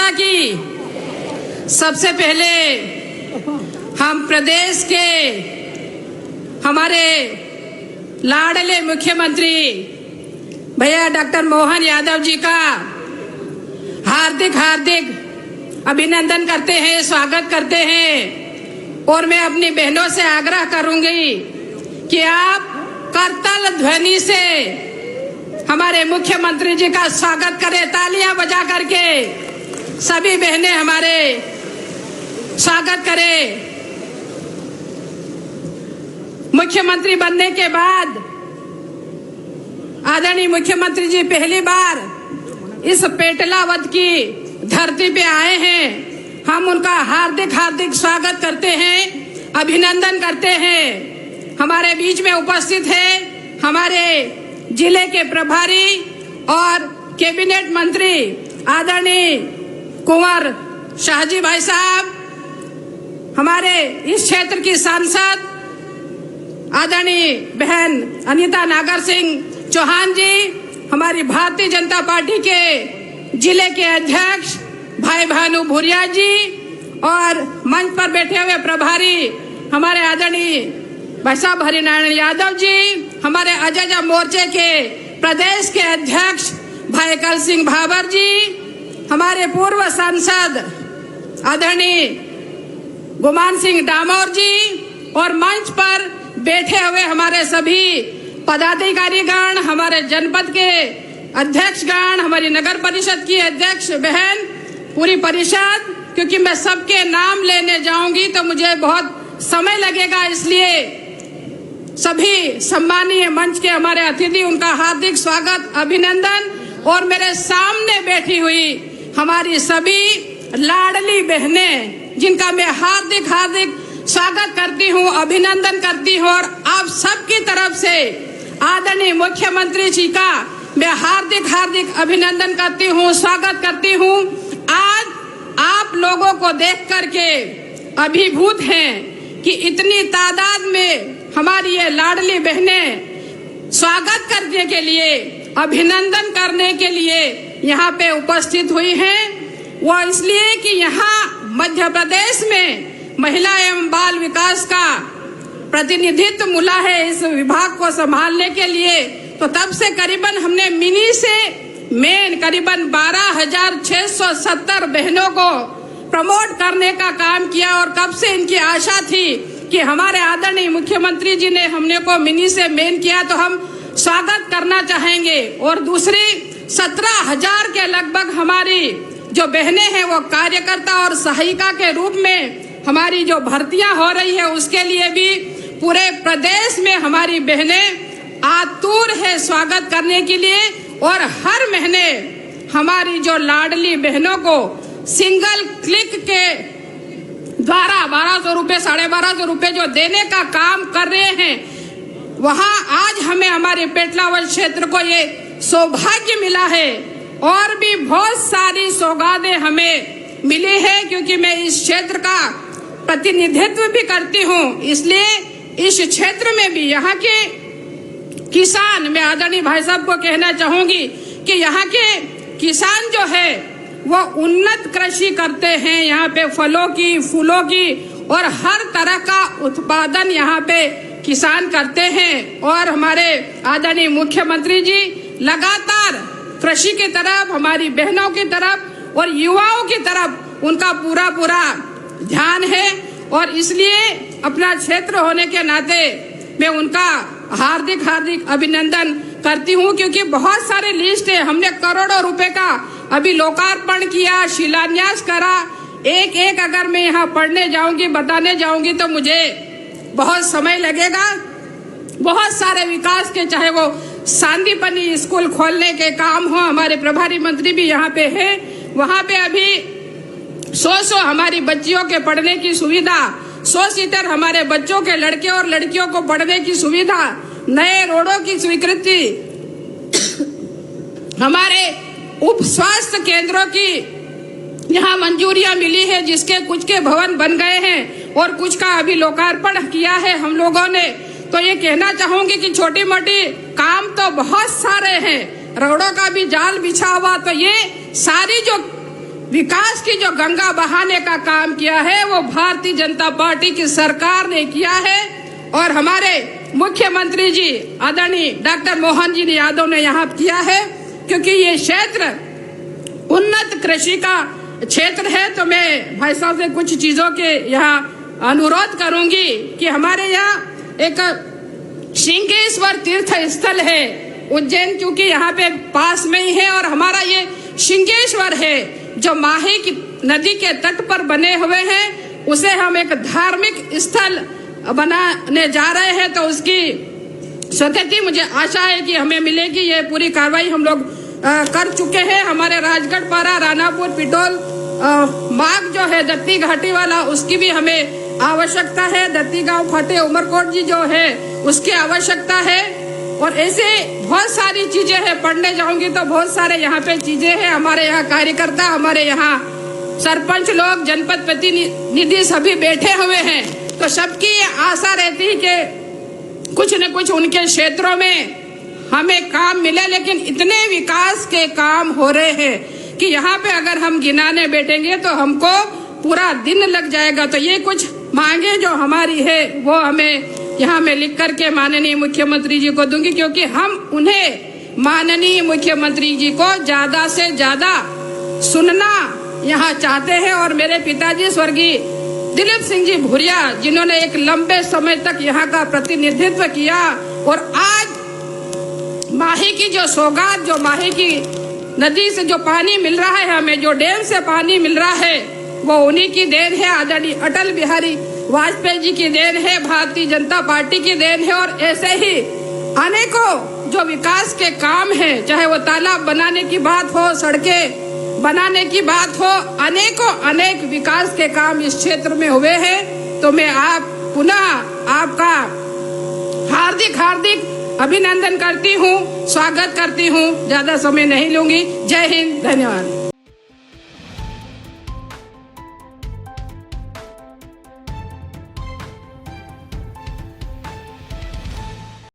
घोषणा की। सबसे पहले हम प्रदेश के हमारे लाडले मुख्यमंत्री भैया डॉक्टर मोहन यादव जी का हार्दिक अभिनंदन करते हैं, स्वागत करते हैं। और मैं अपनी बहनों से आग्रह करूंगी कि आप करताल ध्वनि से हमारे मुख्यमंत्री जी का स्वागत करें, तालियां बजा करके सभी बहनें हमारे स्वागत करें। मुख्यमंत्री बनने के बाद आदरणीय मुख्यमंत्री जी पहली बार इस पेटलावद की धरती पे आए हैं। हम उनका हार्दिक स्वागत करते हैं, अभिनंदन करते हैं। हमारे बीच में उपस्थित है हमारे जिले के प्रभारी और कैबिनेट मंत्री आदरणीय कुंवर शाहजी भाई साहब, हमारे इस क्षेत्र की सांसद आदरणीय बहन अनीता नागर सिंह चौहान जी, हमारी भारतीय जनता पार्टी के जिले के अध्यक्ष भाई भानु भूरिया जी और मंच पर बैठे हुए प्रभारी हमारे आदरणीय भाई साहब हरिनारायण यादव जी, हमारे अजय मोर्चे के प्रदेश के अध्यक्ष भाई कल सिंह भाबर जी, हमारे पूर्व सांसद आदरणीय गुमान सिंह डामोर जी और मंच पर बैठे हुए हमारे सभी पदाधिकारीगण, हमारे जनपद के अध्यक्षगण, हमारी नगर परिषद की अध्यक्ष बहन, पूरी परिषद, क्योंकि मैं सबके नाम लेने जाऊंगी तो मुझे बहुत समय लगेगा, इसलिए सभी सम्मानीय मंच के हमारे अतिथि, उनका हार्दिक स्वागत अभिनंदन। और मेरे सामने बैठी हुई हमारी सभी लाडली बहनें, जिनका मैं हार्दिक स्वागत करती हूँ, अभिनंदन करती हूँ। और आप सबकी तरफ से आदरणीय मुख्यमंत्री जी का मैं हार्दिक अभिनंदन करती हूँ, स्वागत करती हूँ। आज आप लोगों को देख करके अभिभूत हैं कि इतनी तादाद में हमारी ये लाडली बहनें स्वागत करने के लिए, अभिनंदन करने के लिए यहाँ पे उपस्थित हुई हैं। वो इसलिए कि यहाँ मध्य प्रदेश में महिला एवं बाल विकास का प्रतिनिधित्व मिला है इस विभाग को संभालने के लिए। तो तब से करीबन हमने मिनी से मेन करीबन 12,670 बहनों को प्रमोट करने का काम किया। और कब से इनकी आशा थी कि हमारे आदरणीय मुख्यमंत्री जी ने हमने को मिनी से मेन किया, तो हम स्वागत करना चाहेंगे। और दूसरी 17,000 के लगभग हमारी जो बहनें हैं वो कार्यकर्ता और सहायिका के रूप में हमारी जो भर्तियां हो रही है, उसके लिए भी पूरे प्रदेश में हमारी बहनें आतुर है स्वागत करने के लिए। और हर महीने हमारी जो लाडली बहनों को सिंगल क्लिक के द्वारा 1,200 रुपए 1,250 रुपए जो देने का काम कर रहे हैं, वहाँ आज हमें हमारे पेटलावद क्षेत्र को ये सौभाग्य मिला है। और भी बहुत सारी सौगातें हमें मिली है, क्योंकि मैं इस क्षेत्र का प्रतिनिधित्व भी करती हूँ। इसलिए इस क्षेत्र में भी यहाँ के किसान, मैं आदरणीय भाई साहब को कहना चाहूंगी कि यहाँ के किसान जो है वो उन्नत कृषि करते हैं। यहाँ पे फलों की, फूलों की और हर तरह का उत्पादन यहाँ पे किसान करते हैं। और हमारे आदरणीय मुख्यमंत्री जी लगातार कृषि की तरफ, हमारी बहनों की तरफ और युवाओं की तरफ उनका पूरा ध्यान है। और इसलिए अपना क्षेत्र होने के नाते मैं उनका हार्दिक अभिनंदन करती हूँ, क्योंकि बहुत सारे लिस्ट है। हमने करोड़ों रुपए का अभी लोकार्पण किया, शिलान्यास करा। एक अगर मैं यहाँ पढ़ने जाऊंगी, बताने जाऊंगी तो मुझे बहुत समय लगेगा। बहुत सारे विकास के, चाहे वो सांदीपनी स्कूल खोलने के काम हो, हमारे प्रभारी मंत्री भी यहाँ पे है, वहाँ पे अभी 100 हमारी बच्चियों के पढ़ने की सुविधा, 100 सीटर हमारे बच्चों के, लड़के और लड़कियों को पढ़ने की सुविधा, नए रोडों की स्वीकृति, हमारे उप स्वास्थ्य केंद्रों की यहाँ मंजूरियां मिली है, जिसके कुछ के भवन बन गए हैं और कुछ का अभी लोकार्पण किया है हम लोगों ने। तो ये कहना चाहूंगी कि छोटी मोटी काम तो बहुत सारे हैं, रोडों का भी जाल बिछा हुआ। तो ये सारी जो विकास की जो गंगा बहाने का काम किया है वो भारतीय जनता पार्टी की सरकार ने किया है और हमारे मुख्यमंत्री जी आदरणीय डॉक्टर मोहन जी यादव ने यहाँ किया है, क्योंकि ये क्षेत्र उन्नत कृषि का क्षेत्र है। तो मैं भाई साहब से कुछ चीजों के यहाँ अनुरोध करूंगी कि हमारे यहाँ एक सिंहेश्वर तीर्थ स्थल है उज्जैन, क्योंकि यहाँ पे पास में ही है और हमारा ये सिंहेश्वर है जो माही की नदी के तट पर बने हुए हैं, उसे हम एक धार्मिक स्थल बनाने जा रहे हैं। तो उसकी स्वीकृति मुझे आशा है कि हमें मिलेगी। ये पूरी कार्रवाई हम लोग कर चुके हैं। हमारे राजगढ़ पारा, रानापुर, पिटोल मार्ग जो है दत्ती घाटी वाला, उसकी भी हमें आवश्यकता है। दत्ती गांव, फटे, उमरकोट जी जो है उसकी आवश्यकता है और ऐसे बहुत सारी चीजें हैं। पढ़ने जाऊंगी तो बहुत सारे यहाँ पे चीजें हैं। हमारे यहाँ कार्यकर्ता, हमारे यहाँ सरपंच लोग, जनपद प्रतिनिधि सभी बैठे हुए हैं। तो सबकी आशा रहती है कि कुछ न कुछ उनके क्षेत्रों में हमें काम मिले, लेकिन इतने विकास के काम हो रहे हैं कि यहाँ पे अगर हम गिनाने बैठेंगे तो हमको पूरा दिन लग जाएगा। तो ये कुछ मांगे जो हमारी है वो हमें यहाँ मैं लिख करके माननीय मुख्यमंत्री जी को दूंगी, क्योंकि हम उन्हें माननीय मुख्यमंत्री जी को ज्यादा से ज्यादा सुनना यहाँ चाहते हैं। और मेरे पिताजी स्वर्गीय दिलीप सिंह जी भूरिया, जिन्होंने एक लंबे समय तक यहाँ का प्रतिनिधित्व किया और आज माही की जो सौगात, जो माही की नदी से जो पानी मिल रहा है हमें, जो डैम से पानी मिल रहा है, वो उन्हीं की देन है। आदरणीय अटल बिहारी वाजपेयी जी की देन है, भारतीय जनता पार्टी की देन है। और ऐसे ही अनेकों जो विकास के काम है, चाहे वो तालाब बनाने की बात हो, सड़कें बनाने की बात हो, अनेक विकास के काम इस क्षेत्र में हुए हैं। तो मैं पुनः आपका हार्दिक अभिनंदन करती हूँ, स्वागत करती हूँ। ज्यादा समय नहीं लूंगी। जय हिंद, धन्यवाद।